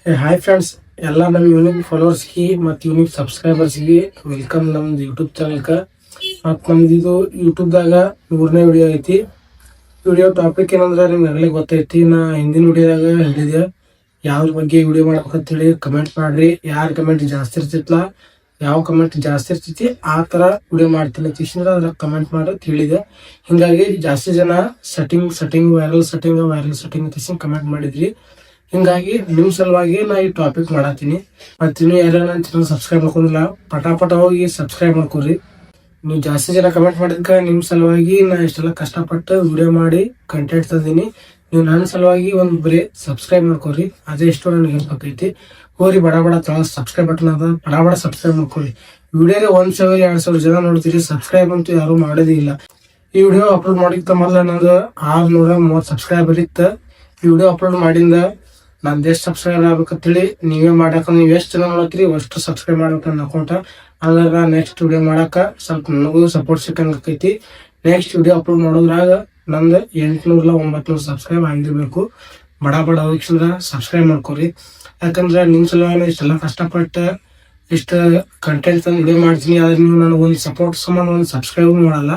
Hi friends, ಎಲ್ಲ ನಮ್ಮ unique ಫಾಲೋವರ್ಸ್ಗೆ ಮತ್ತು ಯೂನಿಕ್ ಸಬ್ಸ್ಕ್ರೈಬರ್ಸ್ಗೆ ವೆಲ್ಕಮ್ ನಮ್ದು ಯೂಟ್ಯೂಬ್ ಚಾನಲ್ಗೆ. ಮತ್ತು ನಮ್ದು ಇದು ಯೂಟ್ಯೂಬ್ದಾಗ 3ನೇ ವಿಡಿಯೋ ಐತಿ. ವಿಡಿಯೋ ಟಾಪಿಕ್ ಏನಂದ್ರೆ ನಿಮ್ಗೆ ಆಗಲೇ ಗೊತ್ತೈತಿ. ನಾ ಹಿಂದಿನ ವಿಡಿಯೋದಾಗ ಹೇಳಿದೆ ಯಾವ್ದ್ರ ಬಗ್ಗೆ ವಿಡಿಯೋ ಮಾಡ್ಬೇಕಂತೇಳಿ. ಕಮೆಂಟ್ ಮಾಡ್ರಿ, ಯಾರು ಕಮೆಂಟ್ ಜಾಸ್ತಿ ಇರ್ತಿತ್ತಲ್ಲ, ಯಾವ ಕಮೆಂಟ್ ಜಾಸ್ತಿ ಇರ್ತೈತಿ ಆ ಥರ ವಿಡಿಯೋ ಮಾಡ್ತೀನಿ ಅಂತಿಸಿದ್ರೆ ಅದ್ರ ಕಮೆಂಟ್ ಮಾಡೋದು ಹೇಳಿದೆ. ಹಿಂಗಾಗಿ ಜಾಸ್ತಿ ಜನ ವೈರಲ್ ಸೆಟ್ಟಿಂಗ್ ಅಂತಿಸಿ ಕಮೆಂಟ್ ಮಾಡಿದ್ರಿ. ಹಿಂಗಾಗಿ ನಿಮ್ಮ ಸಲುವಾಗಿ ನಾ ಈ ಟಾಪಿಕ್ ಮಾಡತ್ತೀನಿ. ಮತ್ತು ನೀವು ಯಾರು ನನ್ನ ಚಾನಲ್ ಸಬ್ಸ್ಕ್ರೈಬ್ ಮಾಡ್ಕೊಂಡಿಲ್ಲ, ಪಟ ಹೋಗಿ ಸಬ್ಸ್ಕ್ರೈಬ್ ಮಾಡ್ಕೊರಿ. ನೀವು ಜಾಸ್ತಿ ಜನ ಕಮೆಂಟ್ ಮಾಡಿದ್ಕ ನಿಮ್ಮ ಸಲುವಾಗಿ ನಾ ಇಷ್ಟೆಲ್ಲ ಕಷ್ಟಪಟ್ಟು ವಿಡಿಯೋ ಮಾಡಿ ಕಂಟೆಂಟ್ ತಂದೀನಿ. ನೀವು ನನ್ನ ಸಲುವಾಗಿ ಒಂದು ಬರೀ ಸಬ್ಸ್ಕ್ರೈಬ್ ಮಾಡ್ಕೊರಿ, ಅದೇ ಎಷ್ಟು ನನಗೆ ಹೆಲ್ಪ್ ಆಕೈತಿ. ಹೋರಿ ಬಡ ಸಬ್ಸ್ಕ್ರೈಬ್ ಬಟನ್ ಅದ, ಬಡ ಸಬ್ಸ್ಕ್ರೈಬ್ ಮಾಡ್ಕೊರಿ. ವಿಡಿಯೋಗೆ 1,000-2,000 ಜನ ನೋಡ್ತೀರಿ, ಸಬ್ಸ್ಕ್ರೈಬ್ ಅಂತೂ ಯಾರು ಮಾಡೋದೇ ಇಲ್ಲ. ಈ ವಿಡಿಯೋ ಅಪ್ಲೋಡ್ ಮಾಡಿಕ್ತ ಮೊದಲ ನಂದು 630 ಸಬ್ಸ್ಕ್ರೈಬರ್ ಇತ್ತು. ಈ ವಿಡಿಯೋ ಅಪ್ಲೋಡ್ ಮಾಡಿಂದ ನಂದು ಎಷ್ಟು ಸಬ್ಸ್ಕ್ರೈಬ್ ಆಗ್ಬೇಕಂತೇಳಿ ನೀವೇ ಮಾಡಾಕ, ನೀವು ಎಷ್ಟು ಜನ ನೋಡ್ತೀರಿ ಅಷ್ಟು ಸಬ್ಸ್ಕ್ರೈಬ್ ಮಾಡ್ಬೇಕು ನನ್ನ ಅಕೌಂಟ. ಅದ್ರಾಗ ನೆಕ್ಸ್ಟ್ ವಿಡಿಯೋ ಮಾಡಾಕ ಸ್ವಲ್ಪ ನನಗೂ ಸಪೋರ್ಟ್ ಸಿಕ್ಕಂಗೆ ಆಕೈತಿ. ನೆಕ್ಸ್ಟ್ ವಿಡಿಯೋ ಅಪ್ಲೋಡ್ ಮಾಡೋದ್ರಾಗ ನಂದು 800-900 ಸಬ್ಸ್ಕ್ರೈಬ್ ಆಗಿರ್ಬೇಕು. ಬಡ ವೀಕ್ಷಕರ ಸಬ್ಸ್ಕ್ರೈಬ್ ಮಾಡ್ಕೊರಿ. ಯಾಕಂದ್ರೆ ನಿಮ್ಮ ಸಲುವಾಗಿ ಇಷ್ಟೆಲ್ಲ ಕಷ್ಟಪಟ್ಟು ಇಷ್ಟು ಕಂಟೆಂಟ್ ತಂದು ವಿಡಿಯೋ ಮಾಡ್ತೀನಿ. ಆದ್ರೆ ನೀವು ನನಗೆ ಒಂದು ಸಪೋರ್ಟ್ ಸಂಬಂಧ ಒಂದು ಸಬ್ಸ್ಕ್ರೈಬ್ ಮಾಡಲ್ಲ.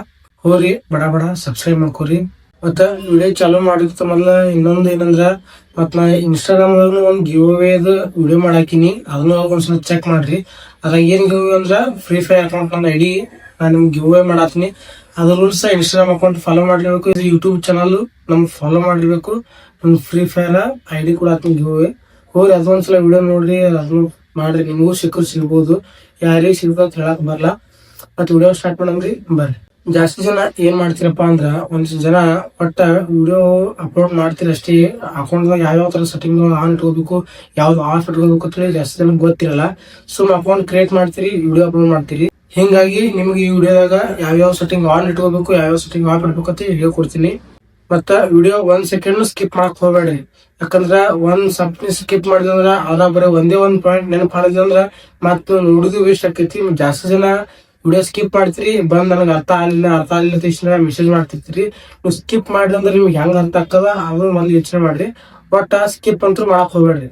ಹೋರಿ ಬಡ ಸಬ್ಸ್ಕ್ರೈಬ್ ಮಾಡ್ಕೊರಿ. ಮತ್ತು ವಿಡಿಯೋ ಚಾಲೂ ಮಾಡಿರ್ತ ಮೊದಲ ಇನ್ನೊಂದು ಏನಂದ್ರ, ಮತ್ತು ನಾ ಇನ್ಸ್ಟಾಗ್ರಾಮ್ದಾಗ ಒಂದು ಗಿವ್ ಅವೇದು ವಿಡಿಯೋ ಮಾಡಾಕಿನಿ, ಅದನ್ನು ಒಂದ್ಸಲ ಚೆಕ್ ಮಾಡ್ರಿ. ಅದ್ರಾಗ ಏನು ಗಿವ್ ಅವೇ ಅಂದ್ರೆ ಫ್ರೀ ಫೈರ್ ಅಕೌಂಟ್ ನನ್ನ ಐಡಿ ನಾನು ನಿಮ್ಗೆ ಗಿವ್ ಅವೇ ಮಾಡಾತೀನಿ. ಅದ್ರ ರೂಲ್ಸ್ ಇನ್ಸ್ಟಾಗ್ರಾಮ್ ಅಕೌಂಟ್ ಫಾಲೋ ಮಾಡಿರ್ಬೇಕು, ಇದು ಯೂಟ್ಯೂಬ್ ಚಾನಲ್ ನಮ್ಗೆ ಫಾಲೋ ಮಾಡಿರ್ಬೇಕು. ನಮ್ಗೆ ಫ್ರೀ ಫೈರ್ ಐಡಿ ಕೂಡ ಆತೀನಿ ಗಿವ್ ಅವೇ. ಹೋಗಿ ಅದೊಂದ್ಸಲ ವಿಡಿಯೋ ನೋಡ್ರಿ, ಅದನ್ನು ಮಾಡ್ರಿ, ನಿಮಗೂ ಸಿಗ್ಬೋದು. ಯಾರಿಗೆ ಸಿಗ್ಬೋದು ಹೇಳಕ್ ಬರಲ್ಲ. ಮತ್ತು ವಿಡಿಯೋ ಸ್ಟಾರ್ಟ್ ಮಾಡಮ್ರಿ, ಬರ್ರಿ. ಜಾಸ್ತಿ ಜನ ಏನ್ ಮಾಡ್ತೀರಪ್ಪ ಅಂದ್ರ, ಒಂದಿಷ್ಟು ಜನ ಒಟ್ಟ ವಿಡಿಯೋ ಅಪ್ಲೋಡ್ ಮಾಡ್ತೀರ ಅಷ್ಟೇ. ಅಕೌಂಟ್ದಾಗ ಯಾವ ತರ ಸೆಟ್ಟಿಂಗ್ ಆನ್ ಇಟ್ಕೋಬೇಕು, ಯಾವ್ದು ಆಫ್ ಇಟ್ಕೋಬೇಕು ಅಂತ ಹೇಳಿ ಜಾಸ್ತಿ ಜನ ಗೊತ್ತಿರಲ್ಲ. ಸುಮ್ ಅಕೌಂಟ್ ಕ್ರಿಯೇಟ್ ಮಾಡ್ತೀರಿ, ವಿಡಿಯೋ ಅಪ್ಲೋಡ್ ಮಾಡ್ತೀರಿ. ಹಿಂಗಾಗಿ ನಿಮ್ಗೆ ಈ ವಿಡಿಯೋದಾಗ ಯಾವ್ಯಾವ ಸೆಟ್ಟಿಂಗ್ ಆನ್ ಇಟ್ಕೋಬೇಕು, ಯಾವ್ಯಾವ ಸೆಟ್ಟಿಂಗ್ ಆಫ್ ಇಟ್ಬೇಕು ಅಂತ ಹೇಳ್ಕೊಡ್ತೀನಿ. ಮತ್ತ ವಿಡಿಯೋ 1 ಸೆಕೆಂಡ್ ಸ್ಕಿಪ್ ಮಾಡಕ್ ಹೋಗ್ಬೇಡ್ರಿ. ಯಾಕಂದ್ರ ಸ್ಕಿಪ್ ಮಾಡಿದಂದ್ರ ಅದ್ರ ಬರೀ ಒಂದೇ ಒಂದು ಪಾಯಿಂಟ್ ನೆನಪು ಮಾಡಿದಂದ್ರ ಮತ್ತ ನೋಡುದು ವೇಸ್ಟ್ ಆಕೈತಿ. ಜಾಸ್ತಿ ಜನ ವಿಡಿಯೋ ಸ್ಕಿಪ್ ಮಾಡ್ತೀರಿ, ಬಂದ್ ನನಗೆ ಅರ್ಥ ಆಗಲಿಲ್ಲ ತಕ್ಷಣ ಮೆಸೇಜ್ ಮಾಡ್ತಿರ್ತೀರಿ. ನೀವು ಸ್ಕಿಪ್ ಮಾಡಿದ್ರೆ ನಿಮ್ಗೆ ಹೆಂಗ್ ಅರ್ಥ ಆಗ್ತದ ಅದು ಮೊದ್ಲು ಯೋಚನೆ ಮಾಡ್ರಿ. ಬಟ್ ಸ್ಕಿಪ್ ಅಂತೂ ಮಾಡಕ್ ಹೋಗ್ಬೇಡ್ರಿ.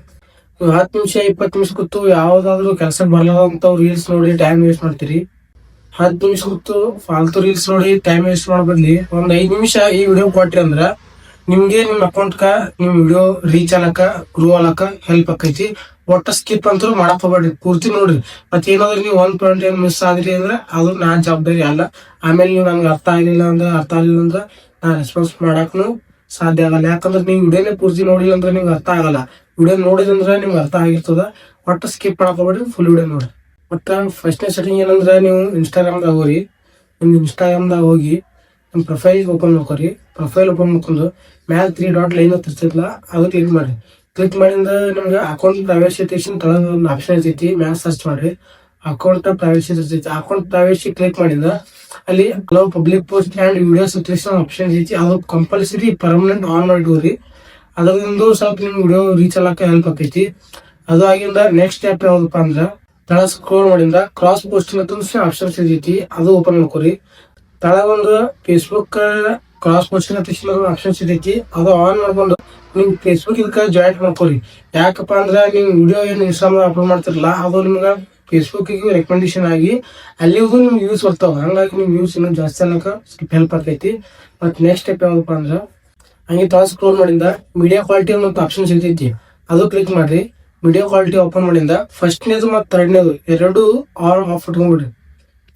ನೀವು 10 ನಿಮಿಷ 20 ನಿಮಿಷ ಕೂತು ಯಾವ್ದಾದ್ರು ಕೆಲ್ಸಕ್ಕೆ ಬರಲಾದಂತ ರೀಲ್ಸ್ ನೋಡಿ ಟೈಮ್ ವೇಸ್ಟ್ ಮಾಡ್ತೀರಿ. 10 ನಿಮಿಷ ಕೂತು ಫಾಲ್ತು ರೀಲ್ಸ್ ನೋಡಿ ಟೈಮ್ ವೇಸ್ಟ್ ಮಾಡೋ ಬದ್ಲಿ ಒಂದ್ 5 ನಿಮಿಷ ಈ ವಿಡಿಯೋ ಕೊಟ್ರಿ ಅಂದ್ರ ನಿಮ್ಗೆ ನಿಮ್ ಅಕೌಂಟ್ಕ ನಿಮ್ ವಿಡಿಯೋ ರೀಚ್ ಆಗಲಕ್ಕ ಗ್ರೋ ಆಗಲಕ್ಕ ಹೆಲ್ಪ್ ಆಕೈತಿ. ಒಟ್ಟ ಸ್ಕಿಪ್ ಅಂತೂ ಮಾಡಕ್ ಹೋಗ್ಬೇಡ್ರಿ, ಪೂರ್ತಿ ನೋಡ್ರಿ. ಮತ್ತೆ ಏನಾದ್ರು ನೀವು 1 ಪಾಯಿಂಟ್ ಏನು ಮಿಸ್ ಆದ್ರಿ ಅಂದ್ರೆ ಅದು ನಾನ್ ಜವಾಬ್ದಾರಿ ಅಲ್ಲ. ಆಮೇಲೆ ನೀವು ನನ್ಗೆ ಅರ್ಥ ಆಗಿಲ್ಲ ಅಂದ್ರೆ ನಾ ರೆಸ್ಪಾನ್ಸ್ ಮಾಡಾಕ್ನು ಸಾಧ್ಯ ಆಗಲ್ಲ. ಯಾಕಂದ್ರೆ ನೀವು ವಿಡಿಯೋನೇ ಪೂರ್ತಿ ನೋಡಿಲ್ಲ ಅಂದ್ರೆ ನಿಮ್ಗೆ ಅರ್ಥ ಆಗಲ್ಲ. ವಿಡಿಯೋ ನೋಡಿದಂದ್ರೆ ನಿಮ್ಗೆ ಅರ್ಥ ಆಗಿರ್ತದ. ಒಟ್ಟ ಸ್ಕಿಪ್ ಮಾಡಕ್ ಹೋಗ್ಬೇಡ್ರಿ, ಫುಲ್ ವಿಡಿಯೋ ನೋಡ್ರಿ. ಮತ್ತ ಫಸ್ಟ್ನೇ ಸೆಟ್ಟಿಂಗ್ ಏನಂದ್ರೆ, ನೀವು ಇನ್ಸ್ಟಾಗ್ರಾಮ್ದಾಗ ಹೋಗ್ರಿ. ನಿಮ್ ಇನ್ಸ್ಟಾಗ್ರಾಮ್ದಾಗ ಹೋಗಿ ನಿಮ್ ಪ್ರೊಫೈಲ್ ಓಪನ್ ಮಾಡ್ಕೊರಿ. ಪ್ರೊಫೈಲ್ ಓಪನ್ ಮಾಡ್ಕೊಂಡು ಮ್ಯಾಲ 3 ಡಾಟ್ ಲೈನ್ ಇರ್ತೈತಿಲ್ಲ, ಅದು ಕ್ಲಿಕ್ ಮಾಡಿ. ಕ್ಲಿಕ್ ಮಾಡಿಂದ ನಿಮ್ಗೆ ಅಕೌಂಟ್ ಪ್ರೈವಸಿ ತಳಗ ಒಂದು ಆಪ್ಷನ್ ಇರ್ತೈತಿ, ಮ್ಯಾಲ ಸರ್ಚ್ ಮಾಡ್ರಿ. ಅಕೌಂಟ್ ಪ್ರೈವಸಿ ಇರ್ತೈತಿ. ಅಕೌಂಟ್ ಪ್ರೈವಸಿ ಕ್ಲಿಕ್ ಮಾಡಿಂದ ಅಲ್ಲಿ ಕೆಲವು public post and videos option ಐತಿ. ಅದು ಕಂಪಲ್ಸರಿ ಪರ್ಮನೆಂಟ್ ಆನ್ ಮಾಡಿಡ್ರಿ. ಅದರಿಂದ ಸ್ವಲ್ಪ ನಿಮ್ ವಿಡಿಯೋ ರೀಚ್ ಆಗಕ್ಕೆ ಹೆಲ್ಪ್ ಆಕೈತಿ. ಅದು ಆಗಿಂದ ನೆಕ್ಸ್ಟ್ ಸ್ಟೆಪ್ ಯಾವ್ದಪ್ಪ ಅಂದ್ರ, ತಳ ಸ್ಕ್ರೋಲ್ ಮಾಡಿಂದ ಕ್ರಾಸ್ ಪೋಸ್ಟಿಂಗ್ ಅಂತ ಆಪ್ಷನ್ ಇರ್ತೈತಿ, ಅದು ಓಪನ್ ಮಾಡ್ಕೊರಿ. ತಳಗ ಒಂದು ಫೇಸ್ಬುಕ್ ಕ್ರಾಸ್ ಪೋಸ್ಟಿಂಗ್ ಅಂತ ಆಪ್ಷನ್ಸ್ ಇರ್ತೈತಿ, ಅದು ಆನ್ ಮಾಡ್ಕೊಂಡು ನಿಮ್ ಫೇಸ್ಬುಕ್ ಇದಕ್ಕೆ ಜಾಯಿನ್ ಮಾಡ್ಕೊರಿ. ಯಾಕಪ್ಪ ಅಂದ್ರ ನೀವು ವಿಡಿಯೋ ಏನು ಇನ್ಸ್ಟಾಗ್ರಾಮ್ ಅಪ್ಲೋಡ್ ಮಾಡ್ತಿರಲ್ಲ, ಅದು ನಿಮ್ಗೆ ಫೇಸ್ಬುಕ್ ರೆಕಮೆಂಡೇಶನ್ ಆಗಿ ಅಲ್ಲಿಗೂ ನಿಮ್ಗೆ ವ್ಯೂಸ್ ಬರ್ತಾವ. ಹಂಗಾಗಿ ನಿಮ್ ವ್ಯೂಸ್ ಇನ್ನೂ ಜಾಸ್ತಿ ಅನ್ನಕ ಹೆಲ್ಪ್ ಆಕೈತಿ. ಮತ್ ನೆಕ್ಸ್ಟ್ ಸ್ಟೆಪ್ ಯಾವ್ದಪ್ಪ ಅಂದ್ರ, ಹಂಗೆ ತಳ ಸ್ಕ್ರೋಲ್ ಮಾಡಿಂದ ಮೀಡಿಯಾ ಕ್ವಾಲಿಟಿ ಅನ್ನೋ ಆಪ್ಷನ್ ಸಿಗ್ತೈತಿ, ಅದು ಕ್ಲಿಕ್ ಮಾಡ್ರಿ. ವಿಡಿಯೋ ಕ್ವಾಲಿಟಿ ಓಪನ್ ಮಾಡಿಂದ ಫಸ್ಟ್ನೇದು ಮತ್ತು ಥರ್ಡ್ನೇದು ಎರಡು ಆಫ್ ಇಟ್ಕೊಂಡ್ಬಿಡ್ರಿ.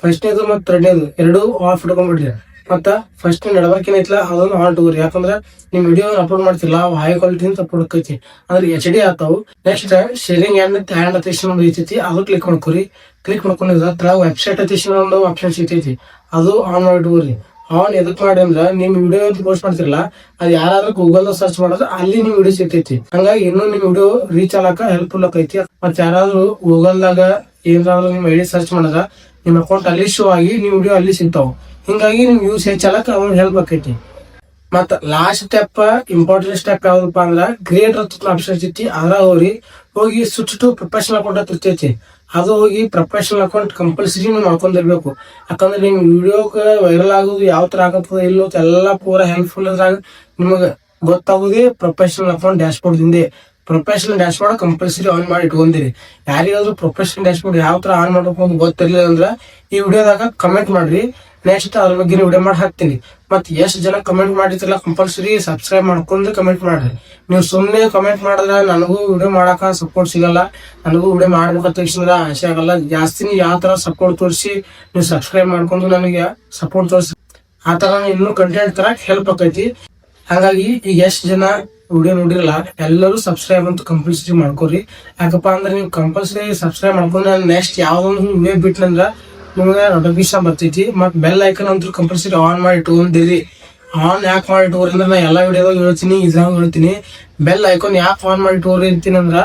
ಫಸ್ಟ್ನೇದು ಮತ್ತು ಥರ್ಡ್ನೇದು ಎರಡು ಆಫ್ ಇಟ್ಕೊಂಡ್ಬಿಡ್ರಿ. ಮತ್ತ ಫಸ್ಟ್ ನಡಬರ್ಕ್ ಏನೈತಿಲ್ಲ ಅದನ್ನು ಆನ್ ಇಟ್ಕೋರಿ. ಯಾಕಂದ್ರೆ ನಿಮ್ ವಿಡಿಯೋ ಅಪ್ಲೋಡ್ ಮಾಡ್ತಿಲ್ಲ ಅವು ಹೈ ಕ್ವಾಲಿಟಿ ಅಂತ ಅಪ್ಲೋಡ್ ಆಕೈತಿ, ಅಂದ್ರೆ HD ಆತಾವು. ನೆಕ್ಸ್ಟ್ ಶೇರಿಂಗ್ ಹ್ಯಾಂಡ್ ಅತೇಶನ್ ಒಂದು ಐತೈತಿ, ಅದು ಕ್ಲಿಕ್ ಮಾಡ್ಕೊರಿ. ಕ್ಲಿಕ್ ಮಾಡ್ಕೊಂಡಿದ್ರ ತಳ ವೆಬ್ಸೈಟ್ ಅತೇಶನ್ ಒಂದು ಆಪ್ಷನ್ ಸಿಗ್ತೈತಿ, ಅದು ಆನ್ ಮಾಡಿಟ್ಕೋರಿ. ಆನ್ ಎದಕ್ ಮಾಡಿ ಅಂದ್ರ ನಿಮ್ ವಿಡಿಯೋ ಪೋಸ್ಟ್ ಮಾಡ್ತಿರಲ್ಲ, ಅದು ಯಾರಾದ್ರೂ ಗೂಗಲ್ ಸರ್ಚ್ ಮಾಡಿದ್ರೆ ಅಲ್ಲಿ ನಿಮ್ ವಿಡಿಯೋ ಸಿಗ್ತೈತಿ. ಹಂಗಾಗಿ ಇನ್ನೂ ನಿಮ್ ವಿಡಿಯೋ ರೀಚ್ ಆಗಕ ಹೆಲ್ಪ್ಫುಲ್ ಆಕೈತಿ. ಮತ್ ಯಾರಾದ್ರೂ ಗೂಗಲ್ದಾಗ ಏನಾದ್ರು ನಿಮ್ ಐಡಿ ಸರ್ಚ್ ಮಾಡಿದ್ರ ನಿಮ್ ಅಕೌಂಟ್ ಅಲ್ಲಿ ಶೋ ಆಗಿ ನಿಮ್ ವಿಡಿಯೋ ಅಲ್ಲಿ ಸಿಗ್ತಾವ. ಹಿಂಗಾಗಿ ನಿಮ್ ವ್ಯೂಸ್ ಹೆಚ್ಚಾಲಕ ಅವ್ರಿಗೆ ಹೆಲ್ಪ್ ಆಕೈತಿ. ಮತ್ತ ಲಾಸ್ಟ್ ಸ್ಟೆಪ್, ಇಂಪಾರ್ಟೆಂಟ್ ಸ್ಟೆಪ್ ಯಾವ್ದಪ್ಪ ಅಂದ್ರ ಕ್ರಿಯೇಟರ್ ಆಪ್ಷನ್ ಇರ್ತೈತಿ, ಅದ್ರಾಗ ಹೋಗಿ ಸ್ವಿಚ್ ಟು ಪ್ರೊಫೆಷನಲ್ ಅಕೌಂಟ್ ಅಂತ ಇರ್ತೈತಿ. ಅದು ಹೋಗಿ ಪ್ರೊಫೆಷನಲ್ ಅಕೌಂಟ್ ಕಂಪಲ್ಸರಿ ನೀವು ಮಾಡ್ಕೊಂಡಿರ್ಬೇಕು. ಯಾಕಂದ್ರೆ ನಿಮ್ ವಿಡಿಯೋಕ್ಕೆ ವೈರಲ್ ಆಗೋದು ಯಾವ ತರ ಆಗತ್ತದ ಇಲ್ಲೋ ಎಲ್ಲ ಪೂರಾ ಹೆಲ್ಪ್ಫುಲ್ ಅದ್ರಾಗ ನಿಮಗ ಗೊತ್ತಾಗೋದೇ ಪ್ರೊಫೆಷನಲ್ ಅಕೌಂಟ್ ಡ್ಯಾಶ್ ಬೋರ್ಡ್ ಹಿಂದೆ. ಪ್ರೊಫೆಷನಲ್ ಡ್ಯಾಶ್ಬೋರ್ಡ್ ಕಂಪಲ್ಸರಿ ಆನ್ ಮಾಡಿ ಇಟ್ಕೊಂಡಿರಿ. ಯಾರಿಗಾದ್ರೂ ಪ್ರೊಫೆಷನಲ್ ಡ್ಯಾಶ್ಬೋರ್ಡ್ ಯಾವ ತರ ಆನ್ ಮಾಡಬೇಕು ಅಂತ ಗೊತ್ತಿರಲಿಲ್ಲ ಅಂದ್ರೆ ಈ ವಿಡಿಯೋದಾಗ ಕಮೆಂಟ್ ಮಾಡ್ರಿ, ನೆಕ್ಸ್ಟ್ ಅದ್ರ ಬಗ್ಗೆ ವಿಡಿಯೋ ಮಾಡಿ ಹಾಕ್ತೀನಿ. ಮತ್ತೆ ಎಷ್ಟು ಜನ ಕಮೆಂಟ್ ಮಾಡಿರ್ತಿಲ್ಲ ಕಂಪಲ್ಸರಿ ಸಬ್ಸ್ಕ್ರೈಬ್ ಮಾಡ್ಕೊಂಡು ಕಮೆಂಟ್ ಮಾಡ್ರಿ. ನೀವು ಸುಮ್ಮನೆ ಕಮೆಂಟ್ ಮಾಡಿದ್ರೆ ನನಗೂ ವಿಡಿಯೋ ಮಾಡಾಕ ಸಪೋರ್ಟ್ ಸಿಗಲ್ಲ, ನನಗೂ ವಿಡಿಯೋ ಮಾಡ್ಬೇಕಂತ ತಕ್ಷಣ ಆಸೆ ಆಗಲ್ಲ. ಜಾಸ್ತಿ ನೀವು ಯಾವ ತರ ಸಪೋರ್ಟ್ ತೋರಿಸಿ ನೀವು ಸಬ್ಸ್ಕ್ರೈಬ್ ಮಾಡ್ಕೊಂಡು ನನಗೆ ಸಪೋರ್ಟ್ ತೋರಿಸಿ ಆ ತರ ಇನ್ನೂ ಕಂಟೆಂಟ್ ತರ ಹೆಲ್ಪ್ ಆಕೈತಿ. ಹಾಗಾಗಿ ಈಗ ಎಷ್ಟು ಜನ ವಿಡಿಯೋ ನೋಡಿರಲ್ಲ ಎಲ್ಲರೂ ಸಬ್ಸ್ಕ್ರೈಬ್ ಅಂತೂ ಕಂಪಲ್ಸರಿ ಮಾಡ್ಕೊರಿ. ಯಾಕಪ್ಪ ಅಂದ್ರೆ ನೀವು ಕಂಪಲ್ಸರಿ ಸಬ್ಸ್ಕ್ರೈಬ್ ಮಾಡ್ಕೊಂಡು ನೆಕ್ಸ್ಟ್ ಯಾವ್ದೊಂದು ವಿಡಿಯೋ ಬಿಟ್ನಂದ್ರ ನಿಮ್ಗೆ ನೋಟಿಫಿಕೇಶನ್ ಬರ್ತೈತಿ. ಮತ್ ಬೆಲ್ ಐಕನ್ ಅಂತೂ ಕಂಪಲ್ಸರಿ ಆನ್ ಮಾಡಿ ಇಟ್ಕೊಂಡಿರಿ. ಆನ್ ಯಾಕೆ ಮಾಡಿ ಇಟ್ಕೋರಿ ಅಂದ್ರೆ ನಾ ಎಲ್ಲಾ ವಿಡಿಯೋದಾಗ ಹೇಳ್ತೀನಿ, ಇದ್ರಾಗ ಹೇಳ್ತೀನಿ. ಬೆಲ್ ಐಕಾನ್ ಯಾಕೆ ಆನ್ ಮಾಡಿ ಇಟ್ಕೋರಿ ಅಂತೀನಂದ್ರ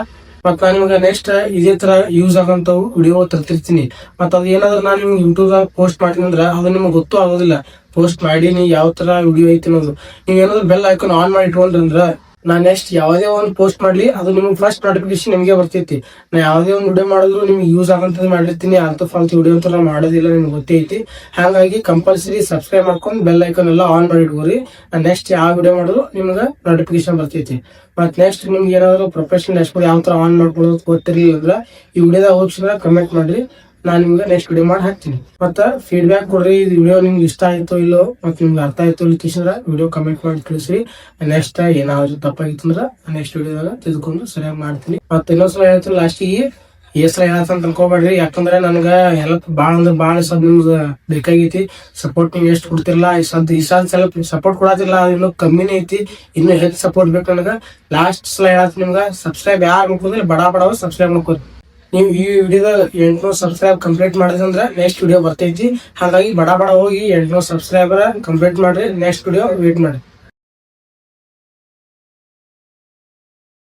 ಮತ್ ನಾನು ನಿಮ್ಗೆ ನೆಕ್ಸ್ಟ್ ಇದೇ ತರ ಯೂಸ್ ಆಗಂತವು ವಿಡಿಯೋ ತರ್ತಿರ್ತೀನಿ. ಮತ್ ಅದ್ ಏನಾದ್ರು ನಾನು ನಿಮ್ಗೆ ಯೂಟ್ಯೂಬ್ ಪೋಸ್ಟ್ ಮಾಡ್ತೀನಿ ಅಂದ್ರ ಅದು ನಿಮ್ಗೆ ಗೊತ್ತು ಆಗೋದಿಲ್ಲ ಪೋಸ್ಟ್ ಮಾಡೀನಿ ಯಾವ ತರ ವಿಡಿಯೋ ಐತಿ ಅನ್ನೋದು. ನೀವ್ ಏನಾದ್ರು ಬೆಲ್ ಐಕಾನ್ ಆನ್ ಮಾಡಿ ಇಟ್ಕೊಂಡ್ರಂದ್ರ ನಾ ನೆಕ್ಸ್ಟ್ ಯಾವುದೇ ಒಂದು ಪೋಸ್ಟ್ ಮಾಡ್ಲಿ ಅದು ನಿಮ್ಗೆ ಫಸ್ಟ್ ನೋಟಿಫಿಕೇಶನ್ ನಿಮಗೆ ಬರ್ತೈತಿ. ನಾ ಯಾವುದೇ ಒಂದು ವಿಡಿಯೋ ಮಾಡಿದ್ರು ನಿಮ್ಗೆ ಯೂಸ್ ಆಗಂತದ್ದು ಮಾಡಿರ್ತೀನಿ. ಅಂತ ಫಾಲ್ತು ವಿಡಿಯೋ ಅಂತ ನಾವು ಮಾಡೋದಿಲ್ಲ, ನಿಮ್ಗೆ ಗೊತ್ತೈತಿ. ಹಾಗಾಗಿ ಕಂಪಲ್ಸರಿ ಸಬ್ಸ್ಕ್ರೈಬ್ ಮಾಡ್ಕೊಂಡು ಬೆಲ್ ಐಕಾನ್ ಎಲ್ಲ ಆನ್ ಮಾಡಿ ಇಟ್ಕೋರಿ. ನಾ ನೆಕ್ಸ್ಟ್ ಯಾವ ವಿಡಿಯೋ ಮಾಡಿದ್ರು ನಿಮ್ಗೆ ನೋಟಿಫಿಕೇಶನ್ ಬರ್ತೈತಿ. ಮತ್ ನೆಕ್ಸ್ಟ್ ನಿಮ್ಗೆ ಏನಾದ್ರು ಪ್ರೊಫೆಷನಲ್ ಡ್ಯಾಶ್ಬೋರ್ಡ್ ಯಾವ ತರ ಆನ್ ಮಾಡ್ಕೊಳ್ಳೋದು ಗೊತ್ತಿರಲಿಲ್ಲ ಅಂದ್ರೆ ಈ ವಿಡಿಯೋದಾಗ ಹೋಗ್ಸಿದ್ರೆ ಕಮೆಂಟ್ ಮಾಡ್ರಿ, ನಾನು ನಿಮ್ಗೆ ನೆಕ್ಸ್ಟ್ ವಿಡಿಯೋ ಮಾಡಿ ಹಾಕ್ತೀನಿ. ಮತ್ತ ಫೀಡ್ಬ್ಯಾಕ್ ಕೊಡ್ರಿ, ಇದು ವಿಡಿಯೋ ನಿಮ್ಗೆ ಇಷ್ಟ ಆಯ್ತೋ ಇಲ್ಲೋ ಮತ್ತೆ ನಿಮ್ಗೆ ಅರ್ಥ ಆಯ್ತೋ ಇಲ್ಕಿಸಿದ್ರ ವಿಡಿಯೋ ಕಮೆಂಟ್ ಮಾಡಿ ತಿಳಿಸ್ರಿ. ನೆಕ್ಸ್ಟ್ ಏನಾದ್ರು ತಪ್ಪಾಗಿತ್ತಂದ್ರ ನೆಕ್ಸ್ಟ್ ವಿಡಿಯೋದಾಗ ತಿಳ್ಕೊಂಡು ಸರಿಯಾಗಿ ಮಾಡ್ತೀನಿ. ಮತ್ತೆ ಇನ್ನೊಂದ್ಸಲ ಹೇಳ್ತೀನಿ ಲಾಸ್ಟಿಗೆ ಹೆಸರ ಹೇಳತ್ತಂತ ಅನ್ಕೋಬೇಡ್ರಿ. ಯಾಕಂದ್ರೆ ನನ್ಗ ಹೆಲ್ಪ್ ಬಾಳ ಅಂದ್ರೆ ಬಾಳ ಸದ್ ನಿಮ್ಗೆ ಬೇಕಾಗೈತಿ. ಸಪೋರ್ಟ್ ನೀವು ಎಷ್ಟು ಕೊಡ್ತಿರಲ್ಲ ಈ ಸದ್ ಸ್ವಲ್ಪ ಸಪೋರ್ಟ್ ಕೊಡತಿಲ್ಲ, ಇನ್ನು ಕಮ್ಮಿನೇ ಐತಿ. ಇನ್ನು ಹೆಚ್ಚು ಸಪೋರ್ಟ್ ಬೇಕು ನನಗ. ಲಾಸ್ಟ್ ಸಲ ಹೇಳತ್ತೀನಿ ನಿಮ್ಗೆ ಸಬ್ಸ್ಕ್ರೈಬ್ ಯಾರು ಮಾಡ್ಕೊಂಡ್ರೆ ಬಡ ಸಬ್ಸ್ಕ್ರೈಬ್ ಮಾಡ್ಕೋರಿ. ನೀವು ಈ ವಿಡಿಯೋದಾಗ 800 ಸಬ್ಸ್ಕ್ರೈಬ್ ಕಂಪ್ಲೀಟ್ ಮಾಡಿದ್ರೆ ನೆಕ್ಸ್ಟ್ ವಿಡಿಯೋ ಬರ್ತೈತಿ. ಹಾಗಾಗಿ ಬಡ ಹೋಗಿ 800 ಸಬ್ಸ್ಕ್ರೈಬರ್ ಕಂಪ್ಲೀಟ್ ಮಾಡ್ರಿ, ನೆಕ್ಸ್ಟ್ ವಿಡಿಯೋ ವೇಟ್ ಮಾಡಿ.